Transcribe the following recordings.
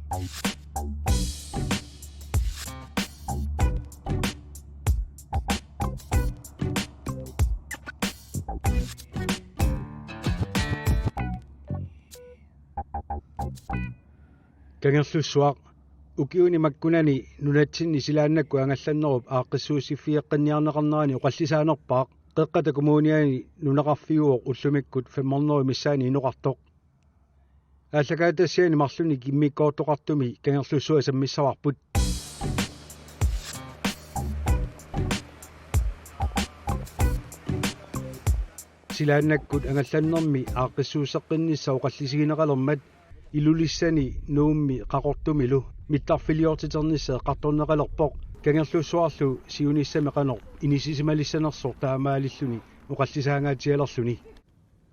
Kangerlussuaq ukiuni makkunani nunatsinni silaannakku angallannerup aaqqissuusiffieqqinniarneqarnerani uqallisaanerpaaq qeqqata kommuniani nunaqarfiguuq ullumikkut 500 missaani inuqartoq ааллакаатассиани марлуни киммиккоортоқартуми кангерлуссуа саммиссаварпут силааннаккут ангалланнэрми ааққиссуусеққиннисса оқаллисигинеқалермат илулиссани нуумми қақортумилу миттарфилиортитернисса эққарторнеқалерпоқ кангерлуссуарлу сиуниссами қанор инисисималиссанерсор таамаалиллуни оқаллисаангаатиалерлуни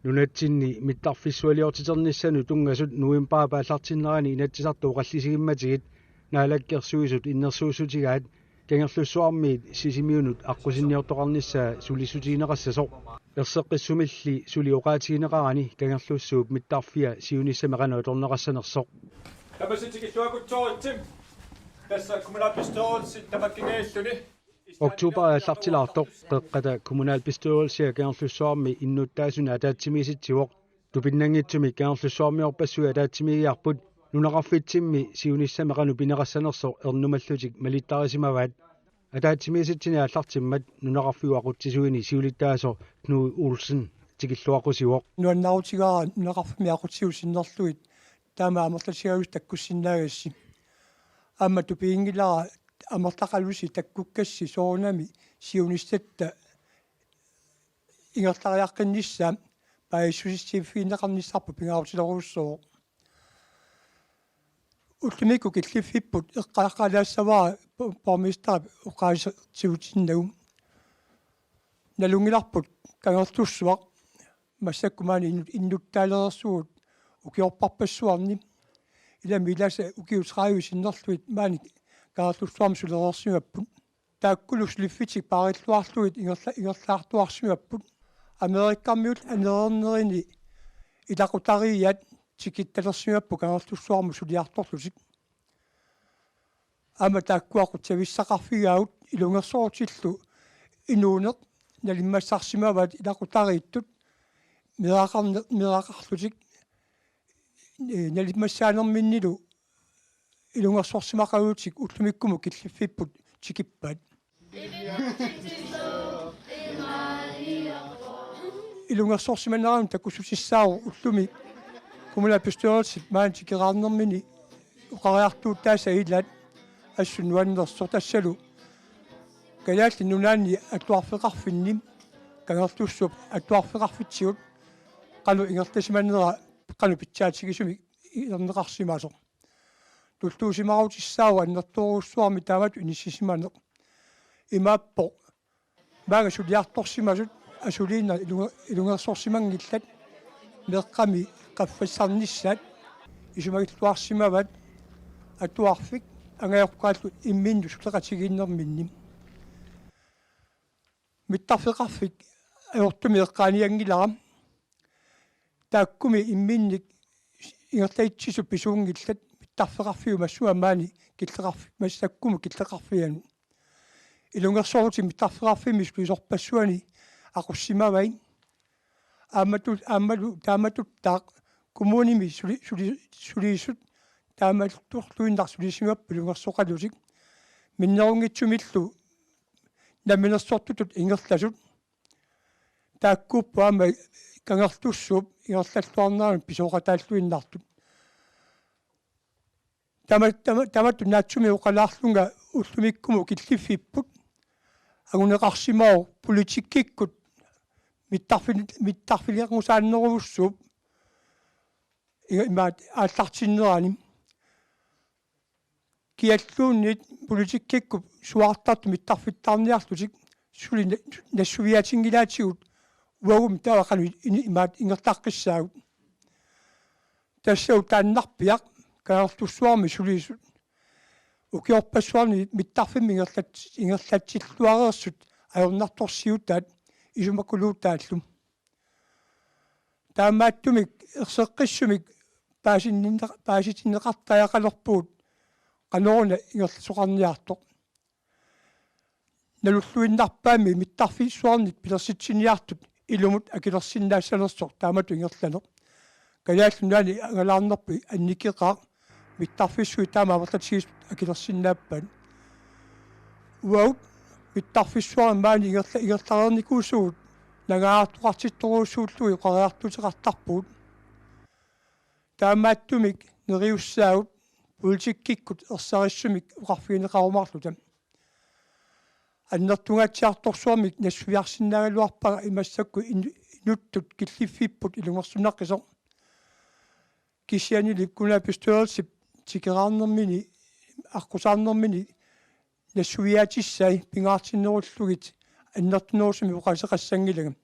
нунатсинни миттарфиссуалиортитерниссану тунгасут нуимпаа пааллартиннерани инатсисарту оқаллисигимматигит наалаккерсуисут иннерсуусутигаат кангерлуссуармиит сисимиунут аққусинниортоқарниссаа сулисутиинеқассасоқ ерсеққиссумилли сули оқаатигинеқарани кангерлуссууп миттарфиа сиуниссами қану торнеқассанерсоқ тамаситикиллуакутсооритсим тасса kommunalbestyrelse тамаккигааллуни Oktober аллартилаартоқ қеққата kommunalbestyrelse кангерлуссуарми иннуттаасуна атаатсимиситсивоқ тупиннангитсуми кангерлуссуармиорпассуи атаатсимигиарпут нунақарфитсимми сиуниссами қану пинеқассанерсоқ ернумаллутик малиттарисимаваат атаатсимиситсини аллартиммат нунақарфигу ақутсисуини сиулиттаасо Knud Olsen тикиллуақусивоқ нуаннаутигаа нунақарфими ақутсиусиннерлуит таама амерласиагус таккуссиннаагасси амма тупиингилара амертақалуси таккуккасси соорунами сиунистатта ингерлариаққиннissaam паисусиссиффиинеқарниссарпу пингаутилеруссоо уллумику киллиффиппут эққалаққалаассаваа пормистар оқаасертиутиннагум налунгиларпут кангертуссуақ массаккумаани иннуттаалерсуут укиорпарпассуарни илами иласа укиутрааюсиннерлуит маани каартуссуарми сулерерсимаппут тааккулус лиффитик париллуарлуит ингерлаартуарсимаппут америккармиут анерернерини илақутарият тикитталерсимаппу каартуссуарми сулиарторлусик ама тааккуақут тависсақарфигаагут илунгерсоортиллу инуунеқ налиммассарсимават илақутарииттут мирақарлутик налиммассаанерминнилу илунгерсорсимақагуутик уллумиккуму киллиффиппут тикиппат илунгерсорсиманерам таккусусиссаару уллуми kommunalbestyrelse маантикераарнермини уқариартууттааса илат ассун нуаннерсор тассалу калаалли нунаани аттуарфеқарфинним кангертуссуп аттуарфеқарфитсигут qalu ingertasimanera qalu pitsaatsigisumi erneqarsimaasor tulluusimarutissaava annertoruussuarmi taamat unissisimaneq imaappo maaga suliartorsimasut asuliinna ilungersorsimangillat meqqami qaffassarnissaat isumagilluarsimavat atuarfik angayorqaallu imminnu suleqatiginnerminnim mittarfeqarfik ajortumi eqqaaniangilaram taakkumi imminnik ingertaitsissu pisuungillat mittarfeqarfiu massuamaani killeqarfi massakkumu killeqarfianu ilungersoruti mittarfeqarfimi sulisorpassuani aqussimavain aammalu taamatuttaa kommunimi suliisut taamalturluinnar sulisimappu ilungersoqalusik minnerungitsumillu naminersortutut ingerlasut taakkuuppu aama kangertussuup ingerlalluarnaarun pisoqataalluinnartut tamattu naatsumi uqalaarlunga ullumikkumu killiffipput aguneqarsimau politikkikkut mittarfiliaqmusaanneruvussuup imaat aallartinnerani kialluunnit politikkikku suartartu mittarfittarniarlutik suli nassuviatingilaatigut uagum taaqanu imaat ingertaqqissaagut tassau taannarpiaq kaartussuarmi suliisut ukiorpassuarni mittarfimmi ingerlatsilluareersut ajornartorsiutaat isumakuluutaallum taammaattumik erseqqissumik paasitinneqartayaqalerpuut qanoruna ingerlusoqarniartoq nalulluinnarpaami mittarfiissuarnit pilersitsiniartut ilumut akilersinnaasalersoq taamatu ingerlaneq kalaallunaani angalaarnerpi annikeqaa mittarfissui taamaaverlatiis akilersinnaappan uaut mittarfissuarin maani ingerlarernikuusuut nagaartuqartittoruussuullui qariartuteqartarpuut таамааттумик нериуссаагут политиккиккут ерсариссумик уқарфигинеқарумарлута аннертунгатсиарторсуармик нассуиарсинаагалуарпага имассакку инуттут киллиффиппут илунгерсунаққисоқ кисианилип куна пистуерсип тикераарнермини аққусаарнермини нассуиаатиссай пингаартиннеруллугит аннертунерусуми уқасеқассангилага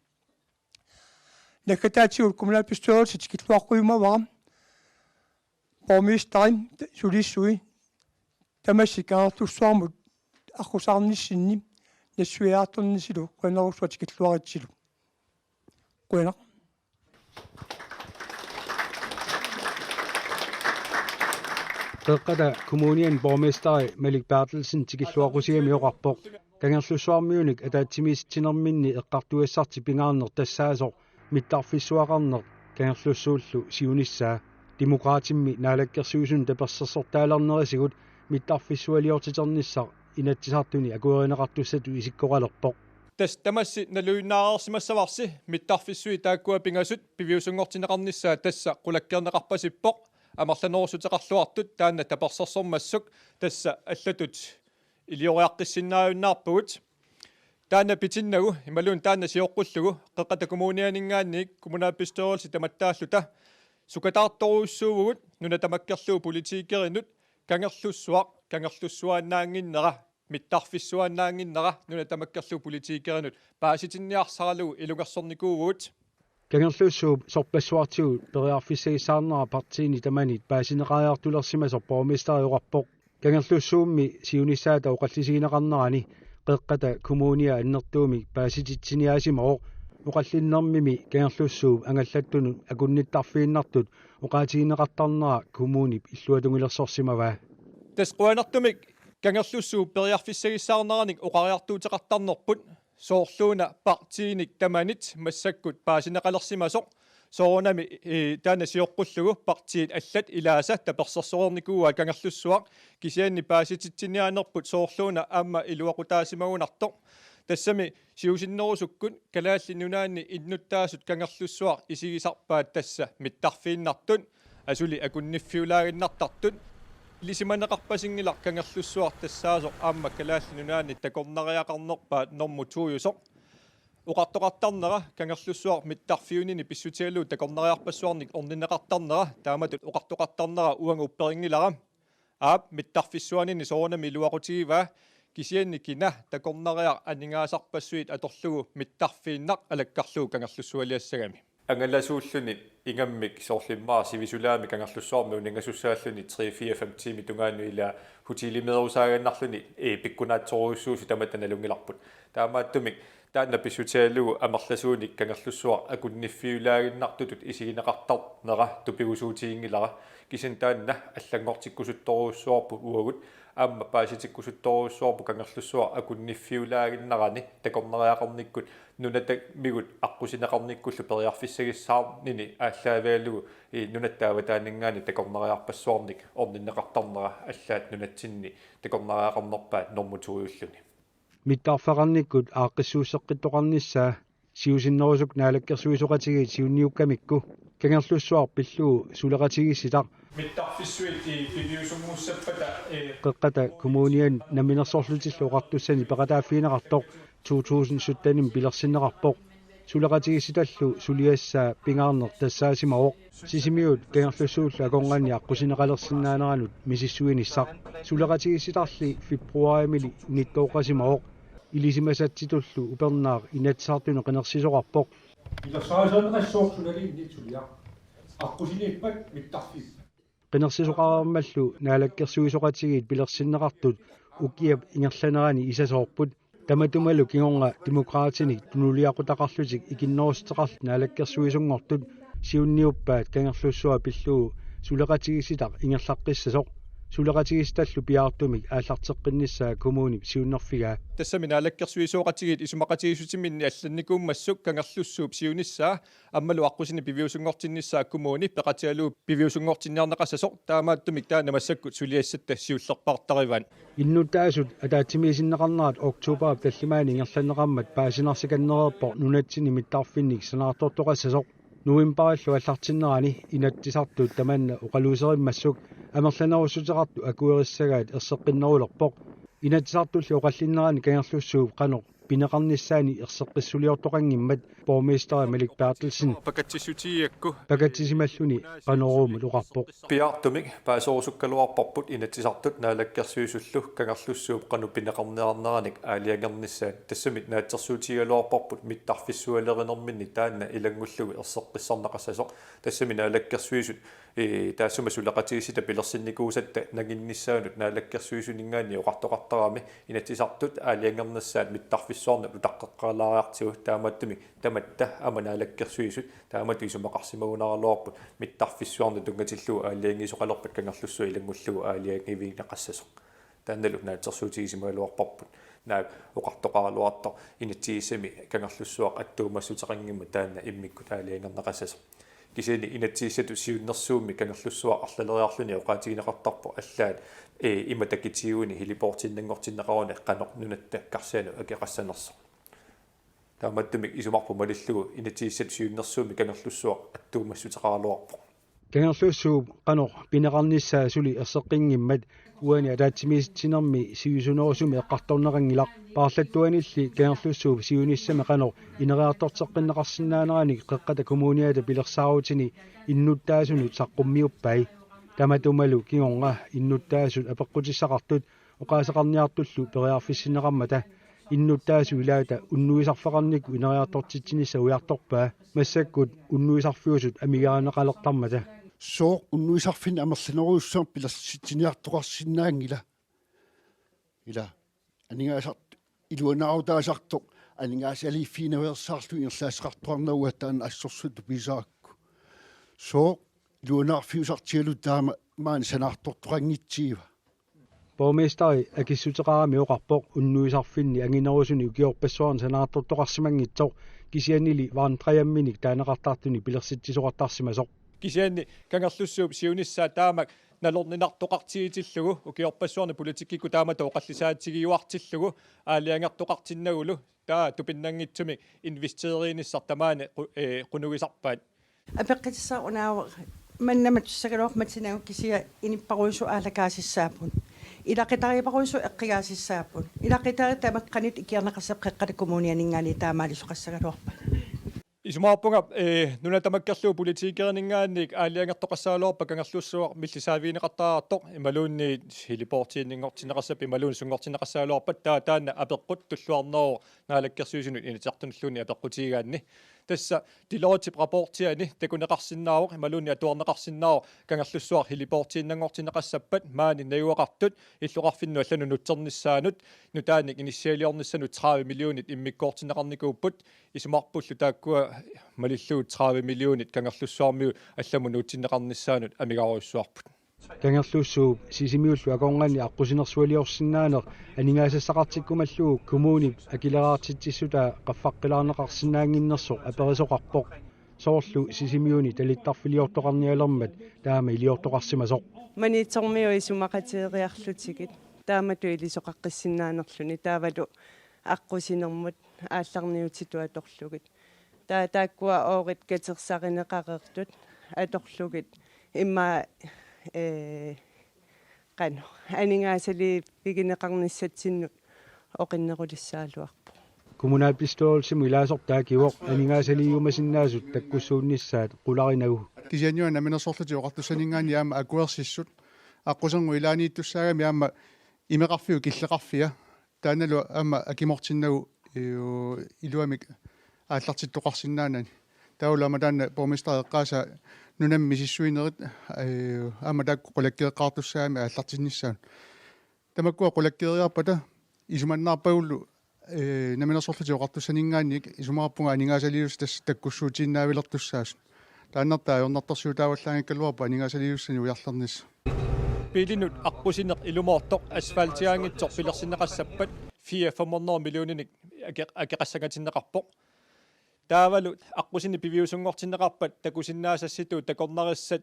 накатаатигут куна пистуерсит киллуаққуимавара Borgmesteren sulisui тамассикаартуссуармут аққусаарниссинни нассуиаартэрнисилу қуанерусуатикиллуаритсилу қуанақ Qeqqata kommunien borgmesteri Malik Bertelsen tikilluaqusигамиоқарпоқ кангерлуссуармиуник атаатсимииситсинерминни эққартуассарти пингаарнер тассаасоқ миттарфиссуақарнер кангерлуссууллу сиуниссаа демократимми наалаккерсуусун таперсерсортаалернерисигут миттарфиссуалиортитерниссар инатсисартуни акуеринеқартуссату исиккоралерпоқ тас тамасси налуиннаараарсимассаварси миттарфиссуи тааккуа пингасут пивиусунгортинеқарниссаа тасса қулаккернеқарпасиппоқ амерланерусутеқарлуартут таанна таперсерсормассук тасса аллатут илиориаққиссиннааюннаарпугут таанна питиннагу ималуун таанна сиоққуллугу қеққата коммунианингааник коммунаапписторулси таматтааллута сукатаарторуussуугут нуна тамаккерлуу политикеринут кангерлуссуааннаангиннера миттарфиссуааннаангиннера нуна тамаккерлуу политикеринут пааситинниарсаралугу илугерсорникуугут кангерлуссуу сорпассуартигу периарфиссагиссаарнера партиини таманит паасинеқариартулерсимасор боргместериоқарпоқ кангерлуссуумми сиунissaата оқаллисигинеқарнерани қеққата коммуниа аннертууми паасититсиниаасимаоқ уқаллиннэрмими кангерлуссуу ангаллаттуну акунниттарфииннартут уқаатигинеқартарнера коммунип иллуатунгилерсорсимаваа тас қуанартумик кангерлуссуу периарфиссагиссаарнераник оқариартуутеқартарнерпут соорлууна партииник таманит массаккут паасинеқалерсимасоқ соонами таана сиоққуллугу партиит аллат илааса таперсерсоорникууа кангерлуссуақ кисианни паасититсиниаанерпут соорлууна аама илуақутаасимагунартоқ тассами сиусиннерусуккут калааллинунаанни иннуттаасут кангерлуссуар исигисарпаат тасса миттарфииннартут асули акунниффиулаагиннартартут лисиманеқарпасингилар кангерлуссуар тассаасоқ аама калааллинунаанни такорнариақарнерпаат нормутуйусоқ уқартоқартарнера кангерлуссуар миттарфиунини писсутигалуу такорнариарпассуарник орнинеқартарнера тааматут уқартоқартарнера уангупперингилара аап миттарфиссуанини соонами илуақутигиваа кисианни кина такорнариар анингаасарпассуит аторлугу миттарфииннақ алаккарлуу кангерлуссуалиассагами ангаласууллуни ингаммик соорлиммаа сивисулаами кангерлуссуарми унингасуссааллуни 3-4-5 тими тунгаанну ила хутилимерусааганнарлуни пиккунаатсоруйуссуусу таматаналунгиларпут таамааттумик таанна писсутиалугу амерласууник кангерлуссуар акунниффиулаагиннартутут исигинеқартарнера тупигусуутиингилара кисин таанна аллангортиккусутторуйуссуарпу уагут аама пааситиккусутторуйуссуарпу кангерлуссуар акунниффиулаагиннерани такорнериақарниккут нунатак мигут аққусинеқарниккуллу периарфиссагиссаарнини ааллаавиалугу нунаттаава таанингаани такорнериарпассуарник орниннеқартарнера аллаат нунатсинни такорнериақарнерпаат нормутуйуллуни миттарфақарниккут ааққиссууссеққиттоқарниссаа сиусиннерусук наалаккерсуисоқатиги сиунниуккамикку кангерлуссуар пиллуу сулеқатигисситақ миттарфиссуити пивиусуммуссаппата қеққата коммуниан наминерсорлутиллу оқартуссани пеқатааффиинеқартоқ 2017-ним пилерсиннеқарпоқ сулеқатигисситаллу сулиассаа пингаарнер тассаасимаоқ сисимиут кангерлуссуулла аконгани аққусинеқалерсиннаанеранут мисиссуиниссақ сулеқатигисситарли фебруаримили ниттооқасимаоқ илисимасатситуллу упернаар инатсаартуне қинерсисоқарпоқ илерсаасаанеқассоорсуналииннит аққусиниппак миттарфи qinерсисоқарермаллу наалаккерсуисоқатигиит пилерсиннеқартут укиап ингерланерани исасоорпут таматумалу кигорга демократиник тунулиақутақарлутик икиннерустеқарл наалаккерсуисунгортут сиунниуппаат кангерлуссуа пиллуу suleqatigisitaq ingerlaqqissasoq suleqatigistallu piaartumik aallarteqqinnissaa kommuni siunnerfigaa тассамина алаккерсуисооqatigit исумақатигисутиминни алланникууммассук кангерлуссууп сиунissaa аммалу аққусини пивиусунгортиннissaa коммуни пеқатиалуу пивиусунгортинниарнеқассасоқ таамааттумик таанамассаккут сулиассатта сиуллерпартариван иннутаасут атаатимисиннеқарнерат октубер таллимаани ингерланнеқармат паасинарсиканнерерпор нунатсини миттаарфинник санаартортоқассасоқ нуимпараллу аллартиннерани инаттисартут таманна оқалуусериммассук амерланерусутеқарту акуериссагаат ерсеққиннерулерпоқ инатсартулли оқаллиннерани кангерлуссууп қано пинеқарниссаани ерсеққиссулиортоқангиммат бормистер Мелик Бертелсен пакатсисутиакку пакатсисималлуни қанорумут уқарпоқ пиартумик паасоорусуккалуарпарпут инатсисартут наалаккерсуисуллу кангерлуссууп қану пинеқарнеарнераник аалиагерниссаат тассамит наатсерсуутигалуарпарпут миттарфиссуалеринерминни таанна илангуллуги ерсеққиссарнеқассасоқ тассами наалаккерсуисут таассума сулеқатигисита пилерсинникуусатта нагинниссаанут наалаккерсуисунингаани оқартоқартарами инатсисартут аалиагерниссаат миттарфиссуарна утаққеққалаариартигу таамааттуми таматта аманаалаккерсуисут таамату исумақарсимагунаралуарпут миттарфиссуарна тунгатиллуу аалиангисоқалерпат кангерлуссу илангуллугу аалиангивиинеқассасоқ таанналу наатсерсуутигисимагалуарпарпут наа оқартоқаралуартор инатсигисами кангерлуссуақ аттуумассутеқангимма таанна иммикку таалиангернеқассасоқ кисини инатсииссату сиуннэрсуумми кангерлуссуақ арлалериарлуни оқаатигинеқартарпо аллаат иматакитигуни хилипортиннангортиннеқаруни қанеқ нунатта карсиану акеқассанерсо тааматтумик исумарпу малиллугу инатсииссату сиуннэрсуумми кангерлуссуақ аттуумассутеқаралуарпо кангерлуссууп қано пинеқарниссаа сули ерсеққингиммат уани атаатсимиситсинерми сиусунерусуми эққарторнеқангилақ paarlattuanilli kangерlussuu siunissama qano inereartorteqqinneqarsinnaaneranik qeqqata kommuniata pilersaarutini innuttaasunut saqqummiuppai tamatumalu kingorga innuttaasut apeqqutissaqartut oqaasaqarniartullu periarfissineqarmata innuttaasu ilaata unnuisarfaqarnikku ineriartortitsinissa ujartorpaa massakkut unnuisarfiusut amigaaneqalertarmata soo unnuisarfin amerlineruussuar pilersitiniartoqarsinnaangila ila aningaasart iluanaarutaasartoq aningaas aliiffiinaversaarlu ingerlaasqartuarnauattaan assorsutu pisaakku soo iluanaarfiusartialu taama maani sanaartortoqangitsiiva borgmesteri akissuteqarami oqarpoq unnuisarfinni anginerusuni ukiorpassuarn sanaartortoqarsimangitsoq kisianili vaarntrajamminik taaneqartartuni pilersittisoqartarsimasoq кисианни кангерлуссууп сиунissaa таамак налорнинартоқартигитиллугу укиорпассуарни политиккику таамата оқаллисаатигиуартиллугу аалиангартоқартиннагулу таа тупиннангитсуми инвестерииниссар тамаани qunугисарпаат апеққитсаа унаава маннаматсагалуар матинагу кисия иниппаруису аалакаасиссаапун илақитариипаруису эққигаасиссаапун илақитари тамаққанит икиарнеқассеққеққата коммунианингаани таамаалисоқассагалуарпа исмаарпунга нунатамаккерлуу политикернингаанник аалиангертоқассаалуарпа кангерлуссуар миллисаавиинеқартаартоқ ималуунни хилипортииннингортинеқассапи ималуун сунгортинеқассаалуарпат таана апеққут туллуарнероо наалаккерсуисунут инитартунллуни апеққутигаанни тасса дилоотип рапортиани такунеқарсиннаавоқ ималуунни атуарнеқарсиннаавоқ кангерлуссуар хилипортииннангортинеқассаппат маани наюақартут иллоқарфинну аллану нутсерниссаанут нутааник иниссиалиорниссанут 30 миллионит иммиккоортинеқарникууппут исумарпуллу тааккуа малиллуут 30 миллионит кангерлуссуармиу алламу нуутсиннеқарниссаанут амигаруйссуарпут кангерлуссуу сисимиуллу аконгани аққусинерсуалиорсиннаанер анингаасассақартиккумаллуу коммуни акилераартитсиссута қаффаққилаарнеқарсинаангиннерсоқ аперисоқарпоқ соорлу сисимиуни талиттарфилиортоқарниалермат таама илиортоқарсимасоқ манитсормиу исумақатиериарлутигит таамату илисоқаққиссиннаанерлүни таавалу аққусинермут аалларниутитуаторлугит тааккуа оорит катерсаринеқареертут аторлугит имма qano aningaasali pigineqarnissatsinnu oqinnerulissaaluarpu kommunalbeståelse ilaasortaakivoq aningaasaliumasinnaasut takkussuunnissaat qularinagu kisiannuan aminersorluti oqartussaningaani aama akuersissut аққусерну илаанииттуссаагами аама имеқарфиу киллеқарфиа тааналу аама акимортиннагу илуамик ааллартиттоқарсинаанани таулаама таана бормистер эққааса нунамми сиссуинерит аама таакку қулаккеэққартуссаагами ааллартиннissaан тамаккуа қулаккеэриарпата исуманнаарпагуллу наминерсорлути оқартуссанингаанник исумаарпунга анингаасалиус тас таккуссуутииннаавилертуссаас тааннартаа юрнартарсуутааваллаангиккалуарпа анингаасалиуссани уярларнис Pilinut akkusineq ilumoortoq asfaltiaangitsoq pilersinneqassappat 4 millionenik akeqassagatinneqarpoq taavalu akkusini piviusungortinneqarpat takusinnaasassitu takornarissat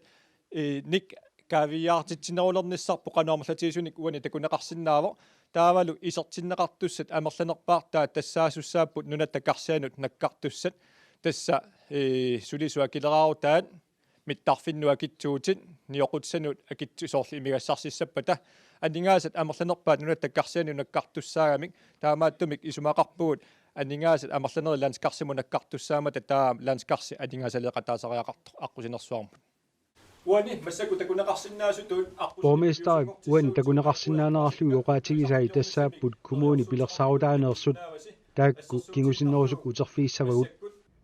nik kaaviyaartitsinnerulernisarpo qanoormallatiisunik uani takuneqarsinnaavo taavalu isertinneqartussat amerlanerpaartaa tassaasussaaput nunattakarsianut nakkartussat tassa sulisuakileraarutaat mittarfinnu akitsuutit nioqutsanut akitsusorli imigassarsisappata anningaasat amerlanerpaat nunattakarsianu nakkartussaagamik taamaattumik isumaqarpugut anningaasat amerlaneri landskarsimu nakkartussaamata taa landskarsi anningaasaleqataasariaqartu aqusinersuarmut uani massaku takuneqarsinnaasutun Borgmester uen takuneqarsinnaanerarlugu oqaatigisai tassaapput kommuni pilersarutaaneersut taakku kingusinnerusuk uterfiissavagut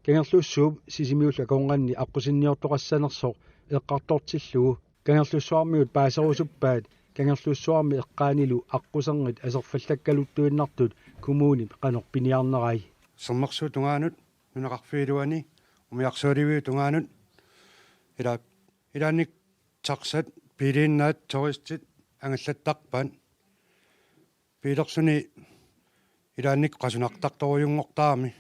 kangerlussuup sisimiulla konganni aqusinniortoqassanersoq eqqartortillugu kangerlussuarmiut paaserusuppaat kangerlussuarmi eqqaanilu aquserngit aserfallakkaluttuinnartut kommuni qanorpiniarnerai sommersu tungaanut nunaqarfiiluani umiarsuulivi tungaanut ilaannik taqsat piiliinnaat toristit angallattarpan piilersuni ilaannik qasunartartorujungortaarmi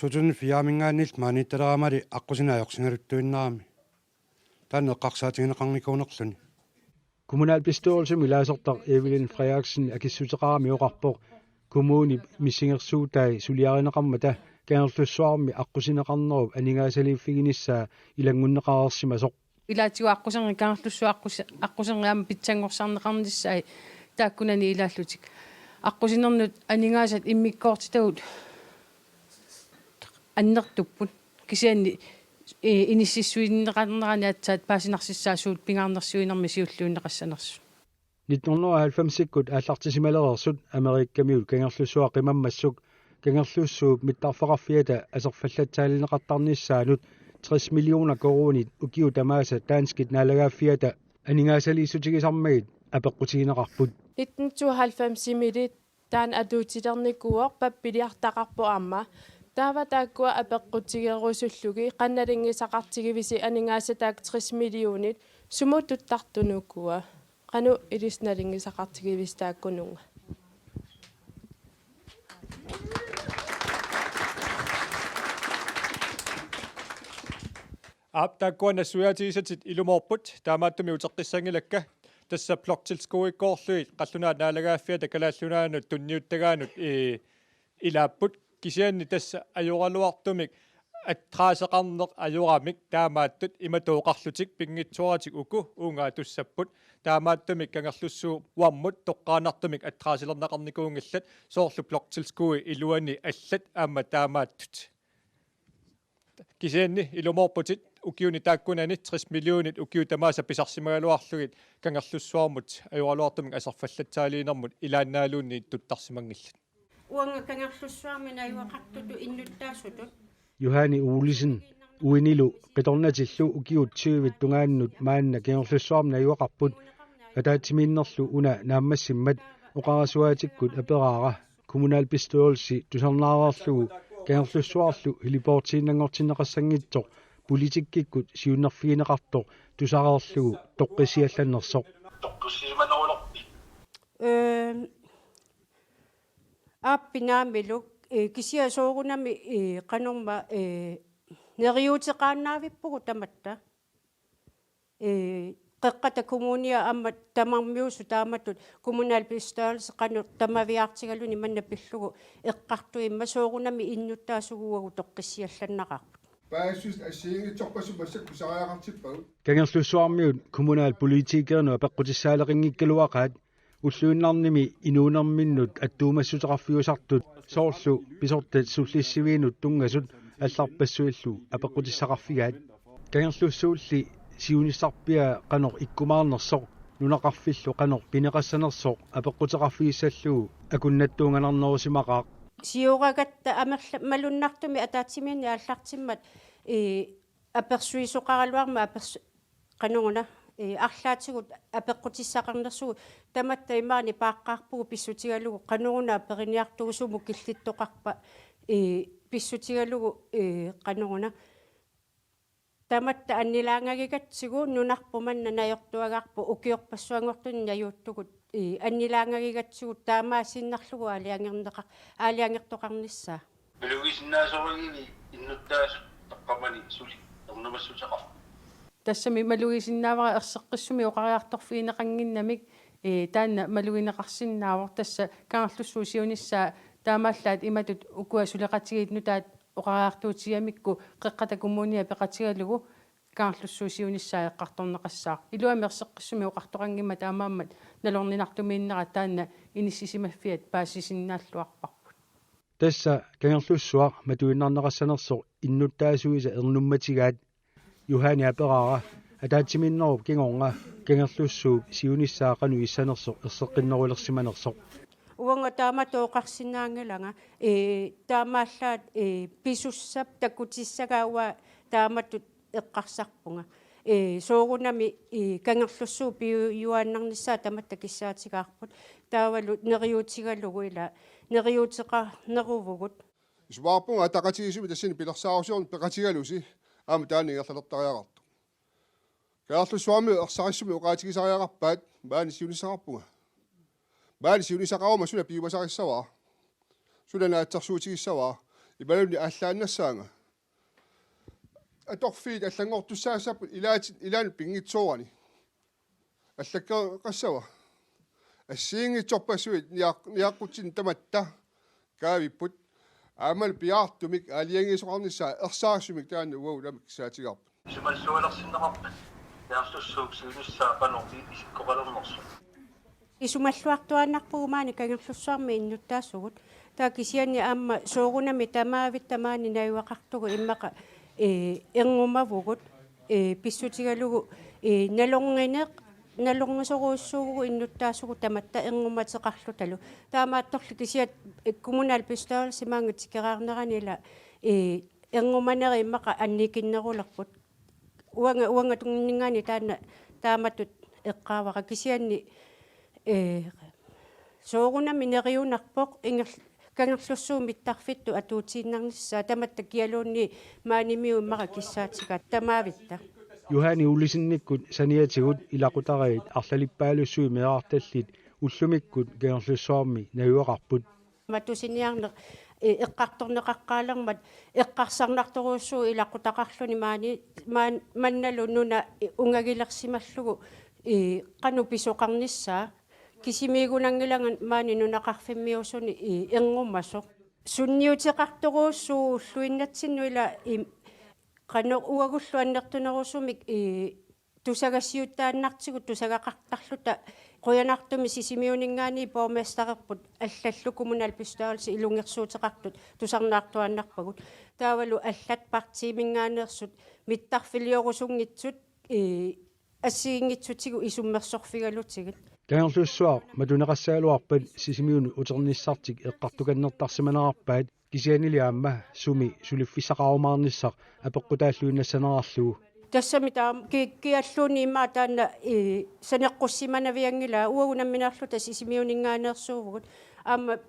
tutun fiamingaannil maanittaleramali aqusinaajorsingaluttuinnaarmi taanne eqqarsaatigineqarnikuunerluni kommunalbestyrelse milaasertar Evelyn Frederiksen akissuteqarami oqarpoq kommuni missingersuutai suliarineqarmata kangerlussuarmi aqusineqarnerup aningaasaliiffiginissaa ilangunneqareersimasoq ilaatigu aqusengi kangerlussuaqqusengiama pitsangorsaarneqarnissai taakkunani ilaallutik aqusinernet aningaasat immikkoortitagut аннертуппут кисианни инississuinneqarnerani atsaat paasinarсиссаасуут пингаарнерсуинерми сиуллууннеқассанерсу 1990-иккут ааллартисималереерсут америккамиут кангерлуссуа қимаммассук кангерлуссууп миттарфеқарфиата асерфаллатсаалинеқартарниссаанут 60 миллиона коронит укиу тамааса таанскит наалагааффиата анигаасалииссутигисармагит апеққутигинеқарпут 1990-имилит таан атуутилерникуоқ паппилиартақарпо аама таава тааккуа апеққутигерусуллуги қанналингисақартигивиси анингаасатаак 60 миллионит сумутуттартунуккуа qaну илисналингисақартигивис тааккунунга тааккуана суяатигисатит илумоорпут таамааттуми утеққиссангилакка тасса плоктилскуиккоорлуит қаллунаат наалагааффиата калааллунаанут тунниуттагаанут илааппут кисианни тасса ажоралуартумик аттраасеқарнеқ ажорамик таамааттут иматооқарлутик пингитсуаратик уку уунгаа туссаппут таамааттумик кангерлуссуу уаммут тоққаанартумик атраасилернақарникуунгиллат соорлу блоктилскуи илуани аллат аама таамааттут кисианни илумоорпутит укиуни тааккунани 30 миллионит укиу тамааса писарсимагалуарлугит кангерлуссуармут ажоралуартумик асерфаллатсаалиинэрмут илааннаалуунни туттарсимангиллат уанга кангерлуссуармина юақартуту иннуттаасутут Johanni Olesen uinilu qitornatillu ukiutsiivit tungaannut maanna kingerlussuarmna yuaqarput ataatiminnerlu una naammassimmat oqarasuaatikkut aperaara kommunalbestyrelse tusarnaarerlugu kingerlussuarlu hiliportiinnangortinneqassangitsoq politikkikkut siunnerfiineqartoq tusarerlugu toqqisiallannersoq аппинаамилук кисиасоорунами канорма нериутеқааннаавиппугу таматта қеққата коммуния амма тамармиусу тааматут коммуналбестyrelse қану тамавиартигалуни маннаппиллугу эққартуимма соорунами иннуттаасугуагу тоққиссиалланнақарпут паасус ассиингитсорпасумассак кусариақартиппагут канgerlussuarmiut kommunalpolitikerne апеққутиссаалеқингиккалуақаат уллуиннарними инуунерминнут аттуумассутеқарфиусартут соорлу писортат суллиссивиинут тунгасут алларпассуиллу апеққутиссақарфигаат кангерлуссуулли сиунissarpia qanor ikkumaarnersoq nunaqarfillu qanor pineqassanersoq апеққутеқарфииссаллугу акуннаттуунганарнерусимақаа сиорагатта амерла малуннартуми атаатсимиани ааллартиммат аперсуисоқаралуарма кануна арлаатигут апеққутиссақарнерсугу таматта имаани пааққарпугу писсутигалугу кануна периниартугусуму киллиттоқарпа писсутигалугу кануна таматта аннилаангагикатсигу нунарпуманна наёртуагарпу укиорпассуангортун наюуттугут аннилаангагикатсигу таамаасиннарлугу аалиангертоқарниссаа мелугисиннаасоригили иннуттаас таққамани сули орнамассутеқар тассами малугисиннаавара ерсеққиссуми оқариарторфиинеқангиннамик таанна малугинеқарсиннаавор тасса каарлуссуусиунissaа таамааллаат иматут укуасулеқатигиитну таат оқариартуутигамикку қеққатакуммуния пеқатигалугу каарлуссуусиунissaа эққарторнеқассаа илуами ерсеққиссуми оқартоқангимма таамааммат налорнинартумииннера таанна иниссисимаффиат паасисиннааллуарпарпут тасса кангерлуссуа матуиннарнеқассанерсо иннуттаасуиса ернумматигаат юхани аперара атаатсиминнеруп кингорнга кангерлуссуу сиунissaақану иссанерсо ерсеққиннерулерсиманерсо уанга тааматооқарсинаангилага таамааллаат писуссап такутиссагауа тааматут эққарсарпунга соорунами кангерлуссуу пиуюааннарниссаа таматта киссаатигаарпут таавалу нериуутигалугу ила нериуутеқарнерувгут исваарпунга атақатигисуми тассини пилерсаарусиорн пеқатигалуси аама таанигерлалертариақарту каарлуссуами ерсариссуми уқаатигисариақарпаат маани сиунисақарпунга маани сиунисақарма суна пиумасариссаваа сунанаатсарсуутигиссаваа ибалуни ааллааннассаанга аторфиит аллангортуссаасаппут илаани пингитсоорани аллаккеқассава ассиингитсорпассуит ниаққутсин таматта каавиппут аамал пиаартумик алиангисоқарнissaа ерсаарсумик таана уауламик саатигарпут сумаллуалерсиннеқарпат яарсуссуук сиунissaақанорти исиккоқалернерсу исумаллуартуаннарпугумаани кангерлуссуарми иннуттаасугут таа кисиани аама соорунами тамаавиттамаани наюақартугу иммақа энгумавугут писсутигалугу налорнисоруussуугу иннуттаасугу таматта энгуматеқарлуталу таамаатторлу кисиат коммунал пистол симаангитикераарнеранила энгуманери иммақа анникиннерулерпут уанга тунгингаани таана тааматут эққаавара кисианни соорунами нериунарпоқ кангерлуссуу миттарфитту атуутииннарниссаа таматта киалуунни маанимиу иммаqa киссаатигаат тамаавитта юхани улисинниккут саниатигут илақутариит арлалиппаалуссуи меаарталлит уллумиккут кангерлуссуарми наюақарпут матусиниарнеқ эққарторнеқаққаалермат эққарсарнарторуussuu илақутақарлуни манналу нуна унгагилерсималлугу қану писоқарниссаа кисимигунангиланган маани нунақарфиммиусуни энгуммасо сунниутеқарторуussuu уллуиннатсиннуила қано уагуллуаннертунерусумик тусагассиуттааннартигу тусагақартарлута қуянартуми сисимиунингаани бооместарерпут аллаллу коммунал пистаалси илунгерсуутеқартут тусарнаартуаннарпагут таавалу аллат партиимингаанерсут миттарфилиорусунгитсут ассиингитсутигу исуммерсорфигалутигит кангерлуссуар матунеқассаалуарпат сисимиуну утерниссартик эққартуканнертарсиманаарпаат кисианилиаама суми сулиффисақарумаарниссақ апеққутааллуиннассанерарлугу тассами таам киаллууни имаа таана санеққуссиманавиангила уагунамминарлута сисимиунингаанерсуувгут аама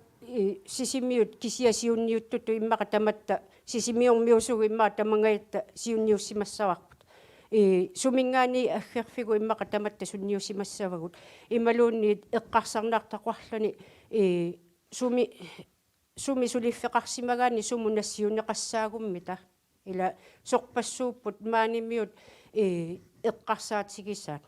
сисимиут кисиасиунниуттуту иммаqa таматта сисимиормиусугу имаа тамангаятта сиунниуссимассаварпут сумингаани аггерфигу иммаqa таматта сунниуссимассавагут ималуунни эққарсарнаартаққарлани суми сулиффеқарсимагаани сумунассиунеқассаагуммита ила сорпассууппут maaнимиут эққарсаатигисаат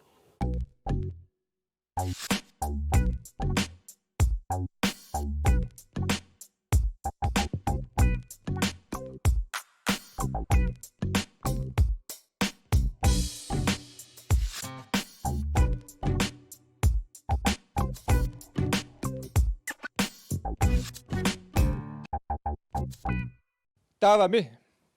таавами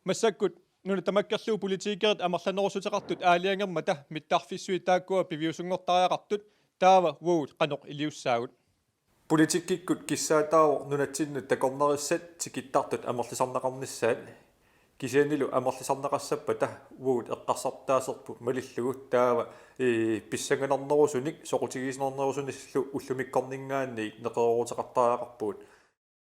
массаккут нуна тамаккерлуу политикерит амерланерусутеқартут аалиангермата миттарфиссуи тааккуа пивиусунгортариақартут таава вуут қаноқ илиуссаагут политиккиккут киссаатаавор нунатсиннут такорнериссат тикиттартут амерлисарнеқарниссаат кисианилу амерлисарнеқассаппата вуут эққарсартаасерпу малиллугут таава писсанганернерусуник соқутигиснернерусуниллу уллумиккорнингаанни неқерорутеқартариақарпуут